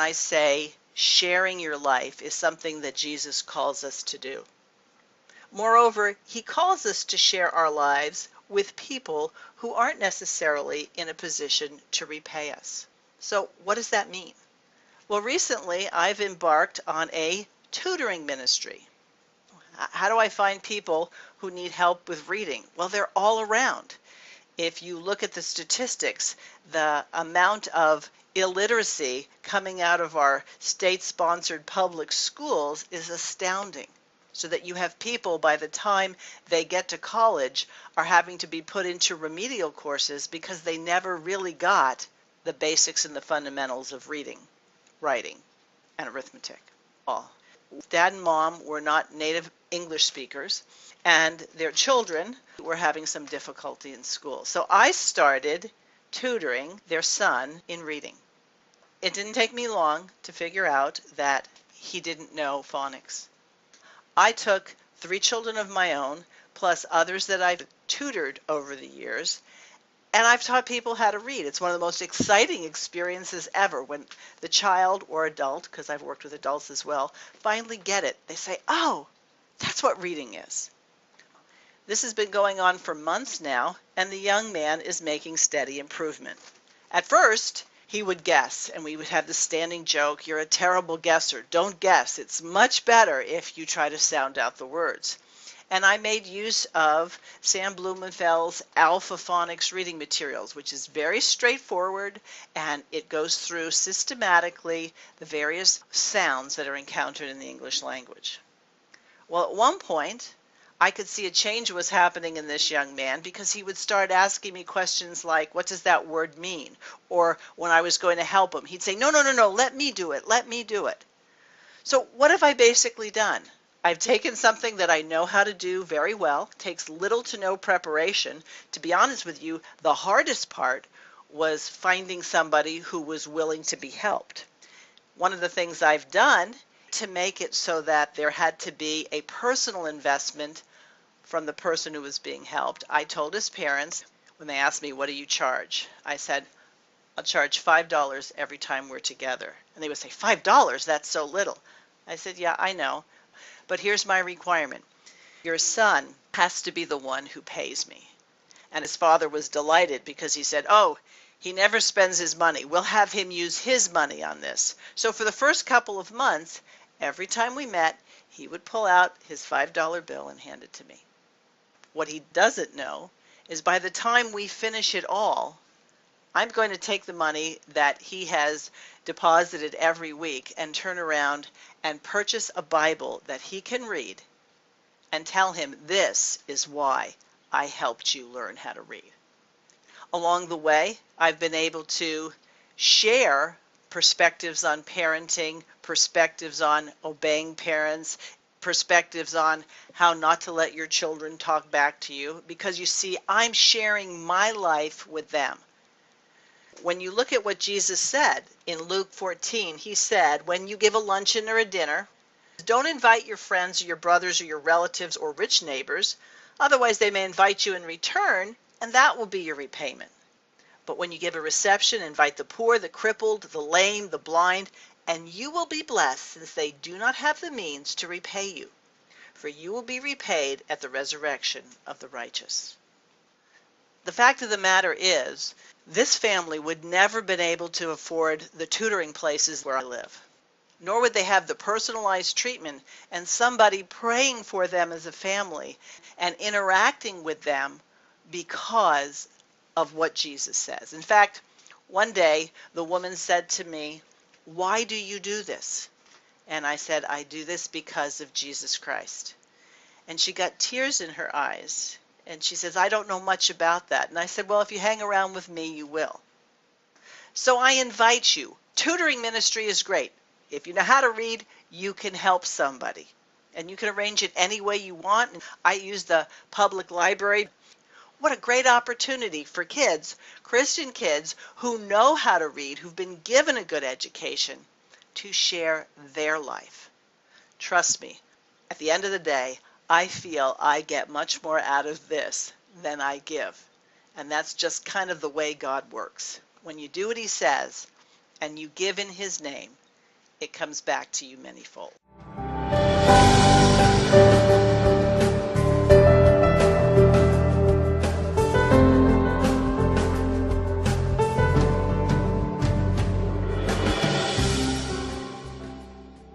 I say sharing your life is something that Jesus calls us to do. Moreover, he calls us to share our lives with people who aren't necessarily in a position to repay us. So what does that mean? Well, recently I've embarked on a tutoring ministry. How do I find people who need help with reading? Well, they're all around. If you look at the statistics, the amount of illiteracy coming out of our state-sponsored public schools is astounding. So that you have people, by the time they get to college, are having to be put into remedial courses because they never really got the basics and the fundamentals of reading, writing, and arithmetic. All. Dad and mom were not native English speakers, and their children were having some difficulty in school. So I started tutoring their son in reading. It didn't take me long to figure out that he didn't know phonics. I took 3 children of my own, plus others that I've tutored over the years, and I've taught people how to read. It's one of the most exciting experiences ever when the child or adult, because I've worked with adults as well, finally get it. They say, oh, that's what reading is. This has been going on for months now, and the young man is making steady improvement. At first, he would guess, and we would have this standing joke, you're a terrible guesser. Don't guess. It's much better if you try to sound out the words. And I made use of Sam Blumenfeld's Alpha Phonics reading materials, which is very straightforward, and it goes through systematically the various sounds that are encountered in the English language. Well, at one point, I could see a change was happening in this young man because he would start asking me questions like, what does that word mean? Or when I was going to help him, he'd say, no, no, no, no, let me do it, let me do it. So what have I basically done? I've taken something that I know how to do very well, takes little to no preparation. To be honest with you, the hardest part was finding somebody who was willing to be helped. One of the things I've done to make it so that there had to be a personal investment from the person who was being helped, I told his parents, when they asked me, what do you charge? I said, I'll charge $5 every time we're together. And they would say, $5? That's so little. I said, yeah, I know. But here's my requirement. Your son has to be the one who pays me. And his father was delighted because he said, oh, he never spends his money. We'll have him use his money on this. So for the first couple of months, every time we met, he would pull out his $5 bill and hand it to me. What he doesn't know is by the time we finish it all, I'm going to take the money that he has deposited every week and turn around and purchase a Bible that he can read and tell him this is why I helped you learn how to read. Along the way, I've been able to share perspectives on parenting, perspectives on obeying parents, perspectives on how not to let your children talk back to you, because you see, I'm sharing my life with them. When you look at what Jesus said in Luke 14, he said, when you give a luncheon or a dinner, don't invite your friends or your brothers or your relatives or rich neighbors, otherwise they may invite you in return, and that will be your repayment. But when you give a reception, invite the poor, the crippled, the lame, the blind, and you will be blessed, since they do not have the means to repay you. For you will be repaid at the resurrection of the righteous. The fact of the matter is, this family would never been able to afford the tutoring places where I live. Nor would they have the personalized treatment and somebody praying for them as a family and interacting with them because of what Jesus says. In fact, one day the woman said to me, why do you do this? And I said, I do this because of Jesus Christ. And she got tears in her eyes. And she says, I don't know much about that. And I said, well, if you hang around with me, you will. So I invite you. Tutoring ministry is great. If you know how to read, you can help somebody. And you can arrange it any way you want. I use the public library. What a great opportunity for kids, Christian kids, who know how to read, who've been given a good education, to share their life. Trust me, at the end of the day, I feel I get much more out of this than I give. And that's just kind of the way God works. When you do what he says and you give in his name, it comes back to you manyfold.